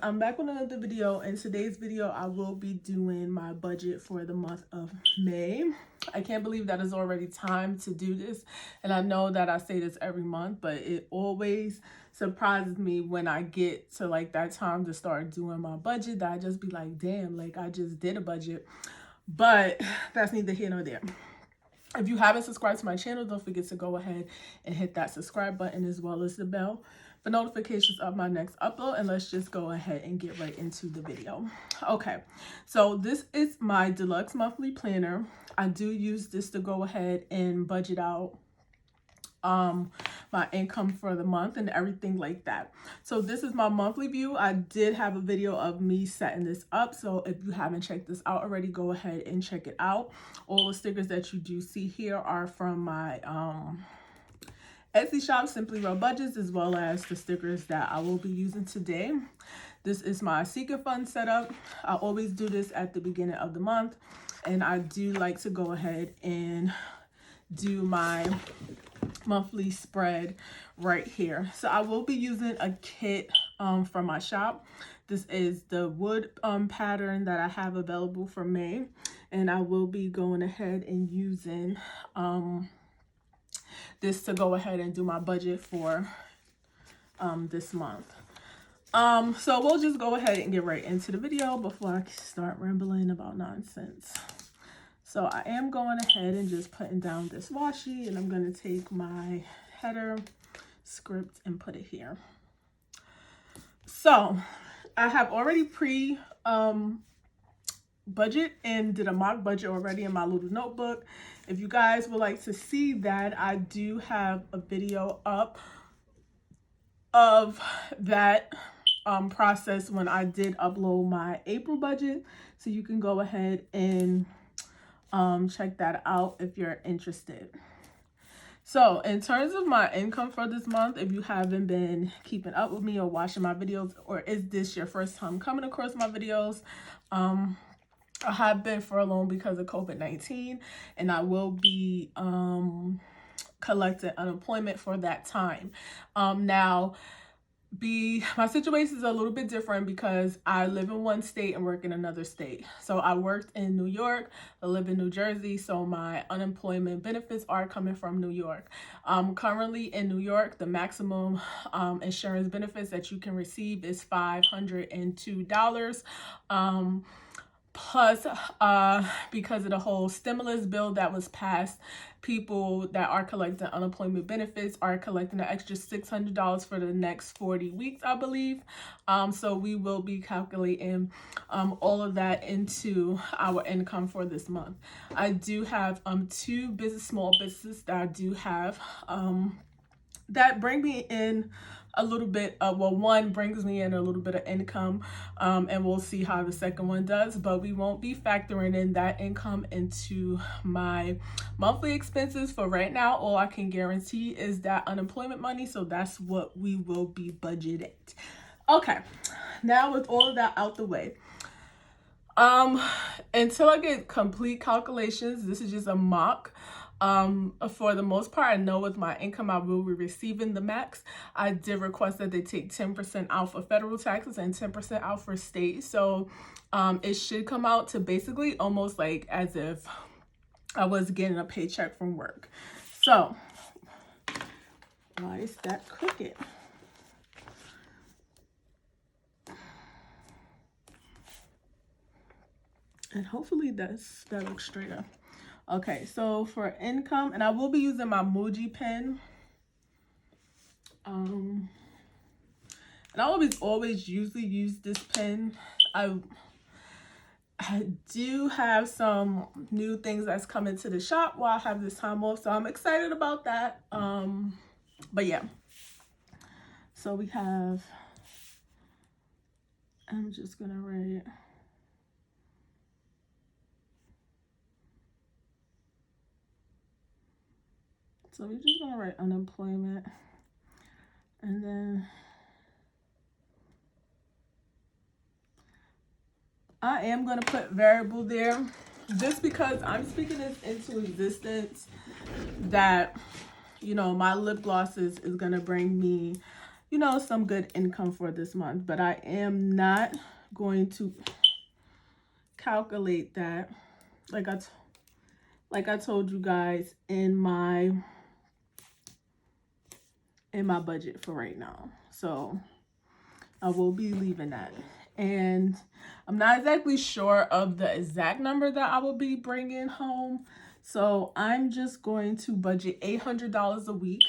I'm back with another video. In today's video, I will be doing my budget for the month of May. I can't believe that it's already time to do this. And I know that I say this every month, but it always surprises me when I get to like that time to start doing my budget that I just be like, damn, like I just did a budget. But that's neither here nor there. If you haven't subscribed to my channel, don't forget to go ahead and hit that subscribe button as well as the bell for notifications of my next upload. And let's just go ahead and get right into the video. Okay, so this is my deluxe monthly planner. I do use this to go ahead and budget out my income for the month and everything like that. So this is my monthly view. I did have a video of me setting this up, so if you haven't checked this out already, go ahead and check it out. All the stickers that you do see here are from my Etsy shop, Simply Real Budgets, as well as the stickers that I will be using today. This is my secret fund setup. I always do this at the beginning of the month, and I do like to go ahead and do my monthly spread right here. So I will be using a kit from my shop. This is the wood pattern that I have available for May, and I will be going ahead and using this to go ahead and do my budget for this month. So we'll just go ahead and get right into the video before I start rambling about nonsense. So I am going ahead and just putting down this washi, and I'm going to take my header script and put it here. So I have already budget and did a mock budget already in my little notebook. If you guys would like to see that, I do have a video up of that process when I did upload my April budget, so you can go ahead and check that out if you're interested. So in terms of my income for this month, if you haven't been keeping up with me or watching my videos, or is this your first time coming across my videos, I have been furloughed because of COVID-19, and I will be collecting unemployment for that time. Now, my situation is a little bit different because I live in one state and work in another state. So I worked in New York, I live in New Jersey, so my unemployment benefits are coming from New York. Currently in New York, the maximum insurance benefits that you can receive is $502. Plus, because of the whole stimulus bill that was passed, people that are collecting unemployment benefits are collecting an extra $600 for the next 40 weeks, I believe. So we will be calculating all of that into our income for this month. I do have two small businesses that I do have that bring me in a little bit of, well, one brings me in a little bit of income, and we'll see how the second one does, but we won't be factoring in that income into my monthly expenses for right now. All I can guarantee is that unemployment money, so that's what we will be budgeted. Okay, now with all of that out the way, until I get complete calculations, this is just a mock. For the most part, I know with my income, I will be receiving the max. I did request that they take 10% out for federal taxes and 10% out for state. So, it should come out to basically almost like as if I was getting a paycheck from work. So, why is that crooked? And hopefully that looks straighter. Okay, so for income, and I will be using my Muji pen. And I always usually use this pen. I do have some new things that's coming to the shop while I have this time off, so I'm excited about that. But yeah. So we have, I'm just gonna write. So we're just gonna write unemployment, and then I am gonna put variable there, just because I'm speaking this into existence that, you know, my lip glosses is gonna bring me you know, some good income for this month. But I am not going to calculate that like I told you guys in my budget for right now. So I will be leaving that. And I'm not exactly sure of the exact number that I will be bringing home. So I'm just going to budget $800 a week.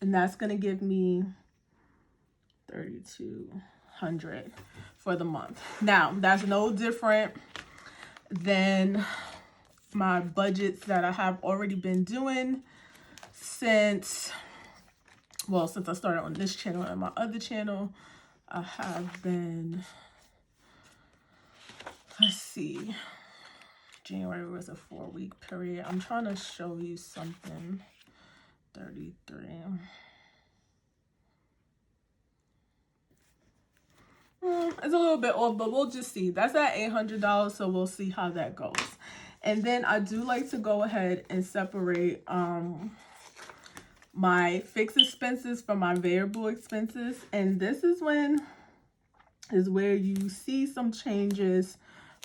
And that's going to give me $3,200 for the month. Now, that's no different than my budgets that I have already been doing since I started on this channel and my other channel. I have been, let's see, January was a 4-week period. I'm trying to show you something. 33. It's a little bit off, but we'll just see. That's at $800, so we'll see how that goes. And then I do like to go ahead and separate my fixed expenses from my variable expenses. And this is where you see some changes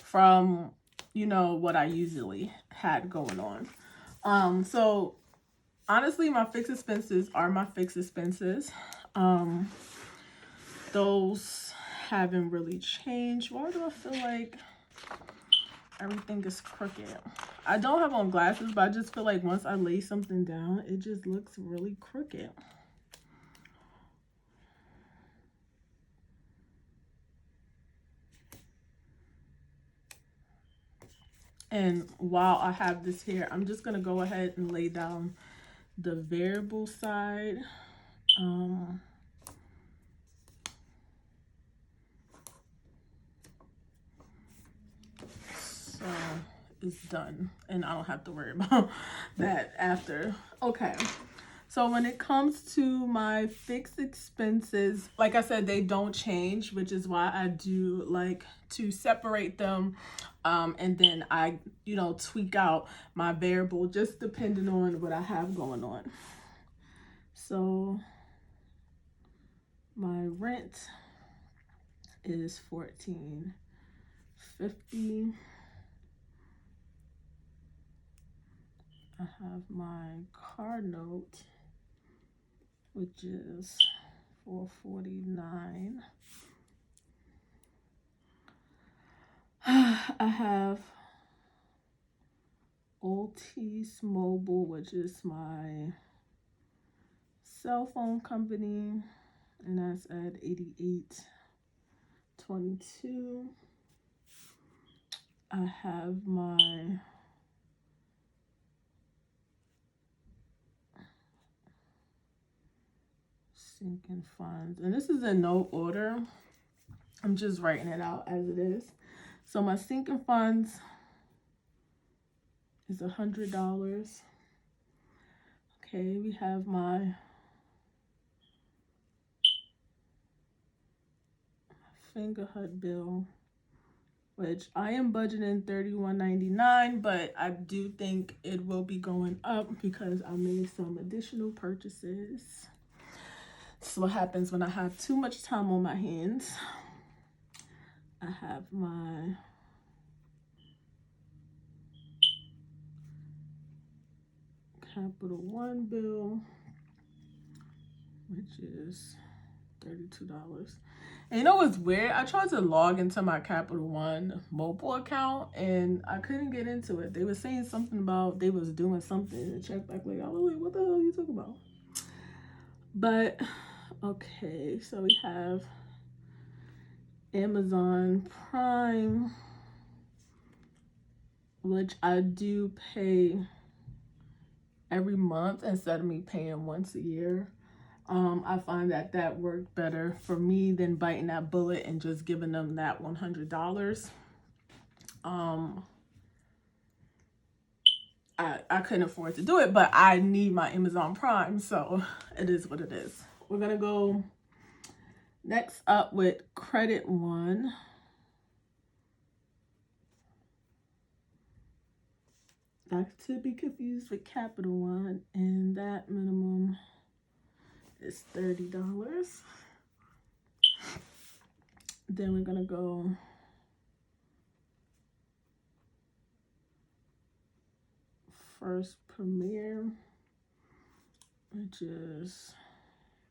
from, you know, what I usually had going on. So honestly, my fixed expenses are my fixed expenses. Those haven't really changed. Why do I feel like everything is crooked? I don't have on glasses, but I just feel like once I lay something down, it just looks really crooked. And while I have this here, I'm just going to go ahead and lay down the variable side. So it's done and I don't have to worry about that after. Okay. So when it comes to my fixed expenses, like I said, they don't change, which is why I do like to separate them. And then I, you know, tweak out my variable just depending on what I have going on. So my rent is $14.50. I have my car note, which is $4.49. I have Altis Mobile, which is my cell phone company, and that's at $88.22. I have my sinking funds, and this is in no order. I'm just writing it out as it is. So my sinking funds is $100. Okay, we have my Finger Hut bill, which I am budgeting $31.99, but I do think it will be going up because I made some additional purchases. This is what happens when I have too much time on my hands. I have my Capital One bill, which is $32. And you know what's weird? I tried to log into my Capital One mobile account and I couldn't get into it. They were saying something about they was doing something and check back later. I was like, what the hell are you talking about? But okay, so we have Amazon Prime, which I do pay every month instead of me paying once a year. I find that worked better for me than biting that bullet and just giving them that $100. I couldn't afford to do it, but I need my Amazon Prime, so it is what it is. We're gonna go next up with Credit One. Not to be confused with Capital One, and that minimum is $30. Then we're gonna go first premiere, which is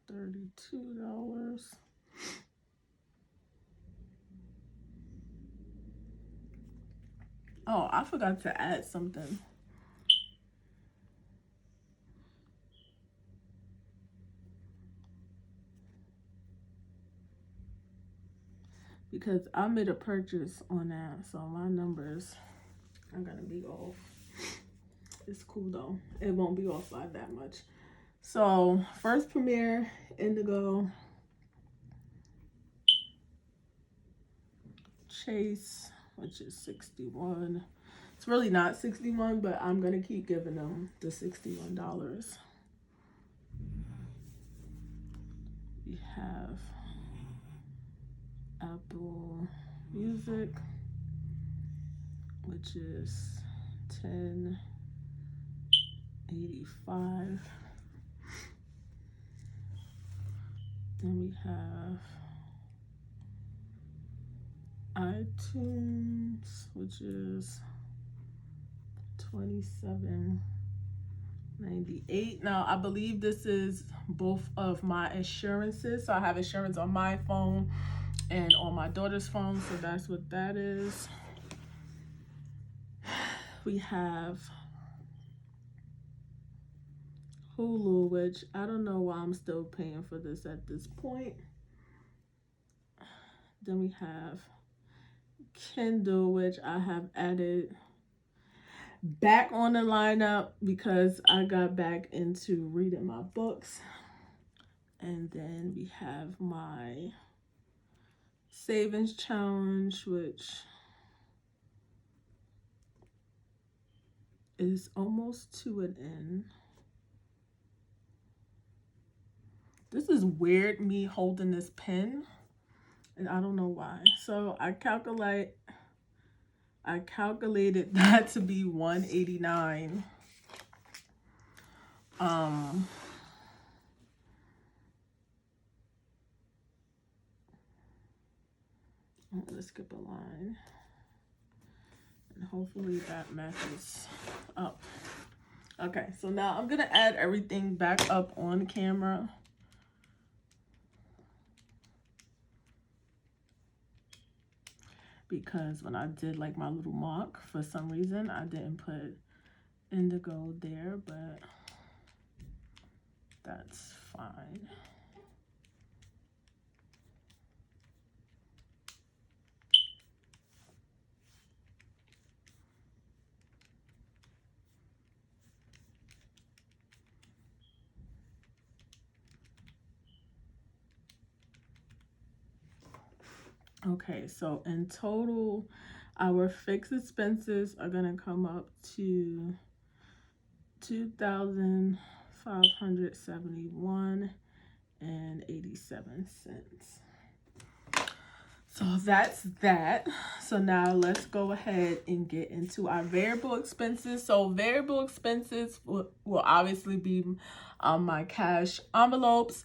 $32. Oh, I forgot to add something. Because I made a purchase on that, so my numbers are gonna be off. It's cool though. It won't be off by that much. So first premiere, indigo, chase, which is 61. It's really not 61, but I'm gonna keep giving them the $61. We have Apple Music, which is $10.85. Then we have iTunes, which is $27.98. Now I believe this is both of my insurances. So I have insurance on my phone and on my daughter's phone, so that's what that is. We have Hulu, which I don't know why I'm still paying for this at this point. Then we have Kindle, which I have added back on the lineup because I got back into reading my books. And then we have my savings challenge, which is almost to an end. This is weird, me holding this pen, and I don't know why. So I calculated that to be $189. Let's skip a line, and hopefully that matches up. Okay, so now I'm gonna add everything back up on camera. Because when I did like my little mark, for some reason I didn't put indigo there, but that's fine. Okay, so in total, our fixed expenses are gonna come up to $2,571.87. So that's that. So now let's go ahead and get into our variable expenses. So variable expenses will obviously be my cash envelopes.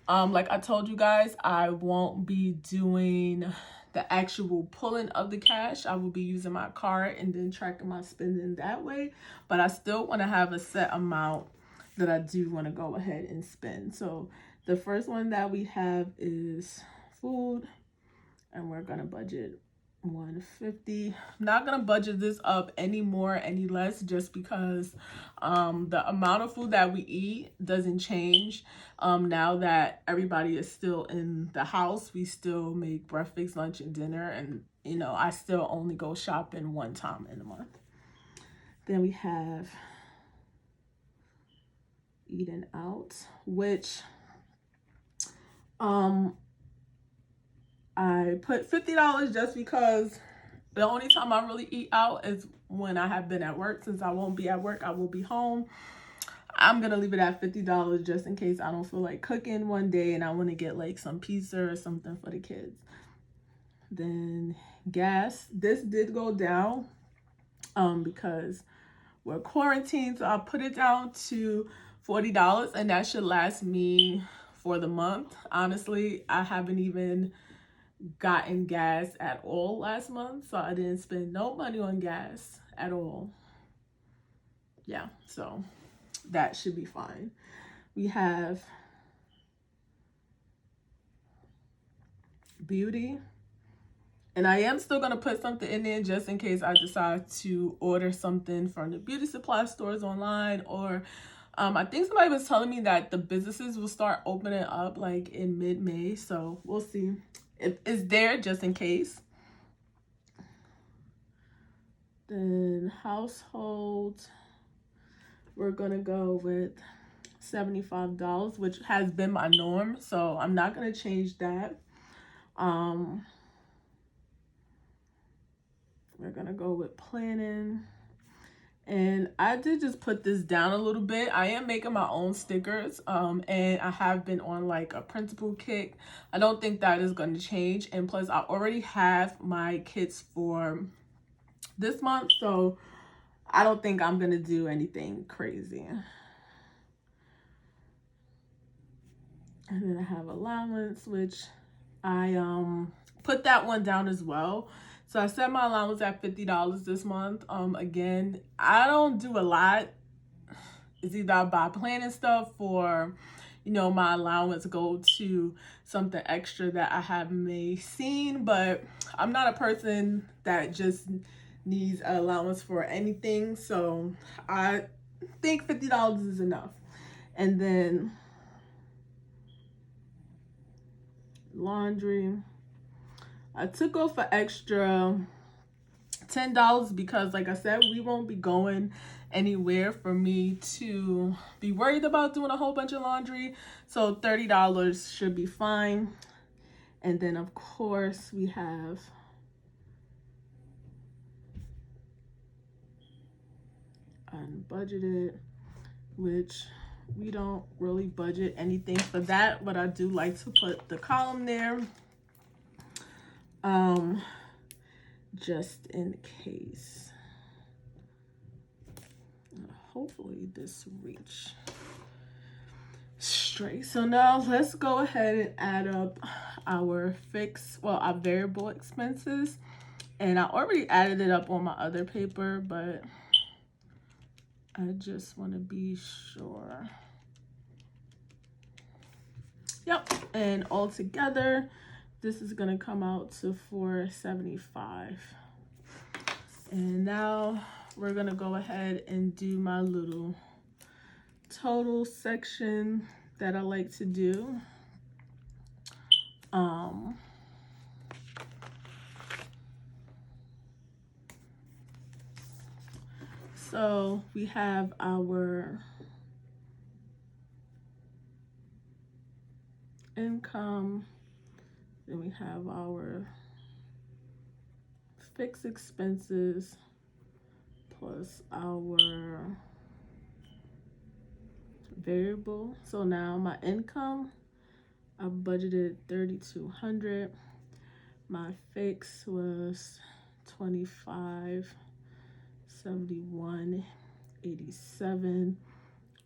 Like I told you guys, I won't be doing the actual pulling of the cash. I will be using my card and then tracking my spending that way. But I still want to have a set amount that I do want to go ahead and spend. So the first one that we have is food, and we're gonna budget $150. Not gonna budget this up any more, any less, just because the amount of food that we eat doesn't change. Now that everybody is still in the house, we still make breakfast, lunch, and dinner, and you know, I still only go shopping one time in a month. Then we have eating out, which I put $50 just because the only time I really eat out is when I have been at work. Since I won't be at work, I will be home. I'm going to leave it at $50 just in case I don't feel like cooking one day and I want to get like some pizza or something for the kids. Then gas. This did go down because we're quarantined. So I put it down to $40, and that should last me for the month. Honestly, I haven't even gotten gas at all last month, so I didn't spend no money on gas at all. Yeah, so that should be fine. We have beauty, and I am still gonna put something in there just in case I decide to order something from the beauty supply stores online, or I think somebody was telling me that the businesses will start opening up like in mid-May, so we'll see if it's there just in case. Then household, we're gonna go with $75, which has been my norm, so I'm not gonna change that. We're gonna go with planning. And I did just put this down a little bit. I am making my own stickers, and I have been on like a principal kick. I don't think that is going to change. And plus, I already have my kits for this month, so I don't think I'm going to do anything crazy. And then I have allowance, which I put that one down as well. So I set my allowance at $50 this month. Again, I don't do a lot. It's either I buy planning stuff or, you know, my allowance go to something extra that I have may seen. But I'm not a person that just needs an allowance for anything. So I think $50 is enough. And then laundry, I took off an extra $10 because, like I said, we won't be going anywhere for me to be worried about doing a whole bunch of laundry. So $30 should be fine. And then, of course, we have unbudgeted, which we don't really budget anything for that, but I do like to put the column there. Just in case. Hopefully this reach straight. So now let's go ahead and add up our our variable expenses. And I already added it up on my other paper, but I just want to be sure. Yep, and all together, this is gonna come out to $475. And now we're gonna go ahead and do my little total section that I like to do. So we have our income, then we have our fixed expenses plus our variable. So now my income, I budgeted $3,200. My fix was $25.71.87,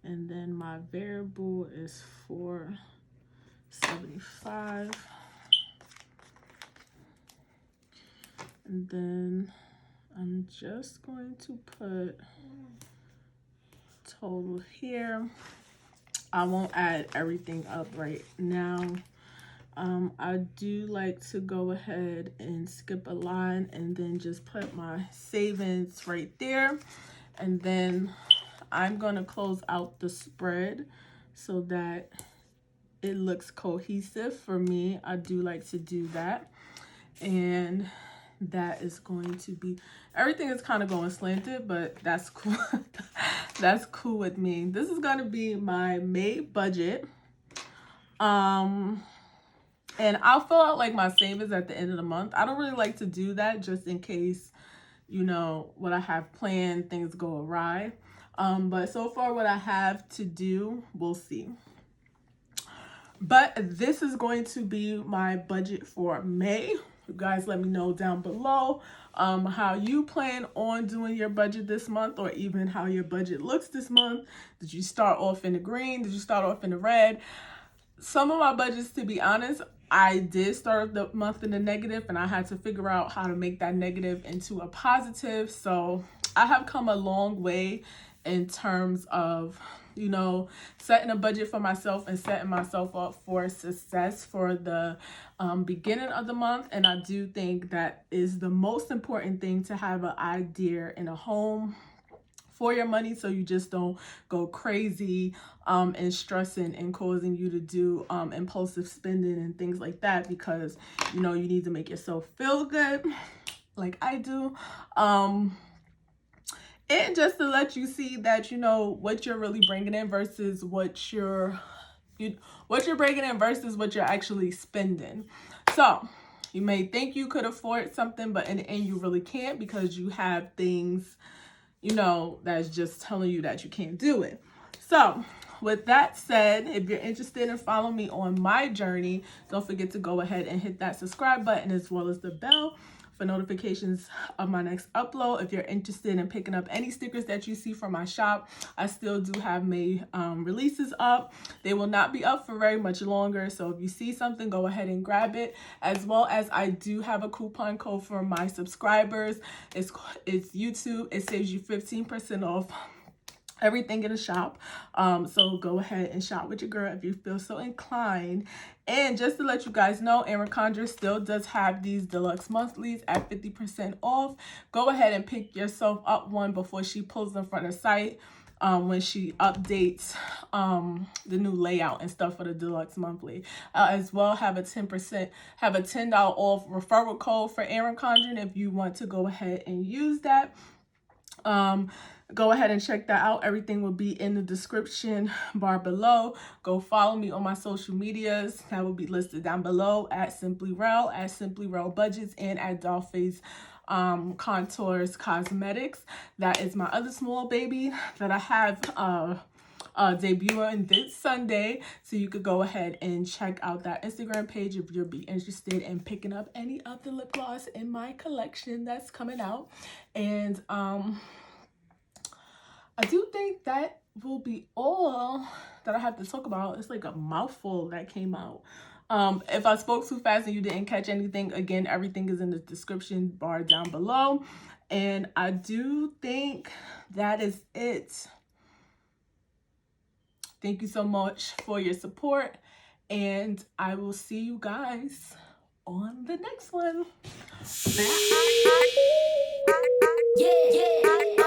and then my variable is $475. And then I'm just going to put total here. I won't add everything up right now. I do like to go ahead and skip a line and then just put my savings right there. And then I'm gonna close out the spread so that it looks cohesive for me. I do like to do that. And that is going to be, everything is kind of going slanted, but that's cool. That's cool with me. This is going to be my May budget. And I'll fill out like my savings at the end of the month. I don't really like to do that just in case, you know, what I have planned, things go awry. But so far what I have to do, we'll see. But this is going to be my budget for May. You guys let me know down below how you plan on doing your budget this month, or even how your budget looks this month. Did you start off in the green? Did you start off in the red? some of my budgets, to be honest, I did start the month in a negative, and I had to figure out how to make that negative into a positive. So I have come a long way in terms of, you know, setting a budget for myself and setting myself up for success for the beginning of the month. And I do think that is the most important thing, to have an idea in a home for your money, so you just don't go crazy and stressing and causing you to do impulsive spending and things like that, because you know you need to make yourself feel good like I do. And just to let you see that, you know, what you're really bringing in versus what you're bringing in versus what you're actually spending. So you may think you could afford something, but in the end you really can't, because you have things, you know, that's just telling you that you can't do it. So with that said, if you're interested in following me on my journey, don't forget to go ahead and hit that subscribe button, as well as the bell for notifications of my next upload. If you're interested in picking up any stickers that you see from my shop, I still do have May releases up. They will not be up for very much longer, so if you see something, go ahead and grab it. As well as I do have a coupon code for my subscribers. It's YouTube. It saves you 15% off everything in the shop. So go ahead and shop with your girl if you feel so inclined. And just to let you guys know, Erin Condren still does have these deluxe monthlies at 50% off. Go ahead and pick yourself up one before she pulls them from the site, when she updates the new layout and stuff for the deluxe monthly. As well, have a $10 off referral code for Erin Condren if you want to go ahead and use that. Go ahead and check that out. Everything will be in the description bar below. Go follow me on my social medias. That will be listed down below, at SimplyRell, at SimplyRell Budgets, and at Dollface Contours Cosmetics. That is my other small baby that I have debuting this Sunday. So you could go ahead and check out that Instagram page if you'll be interested in picking up any of the lip gloss in my collection that's coming out. And I do think that will be all that I have to talk about. It's like a mouthful that came out. If I spoke too fast and you didn't catch anything, again, everything is in the description bar down below. And I do think that is it. Thank you so much for your support, and I will see you guys on the next one. Bye. Yeah.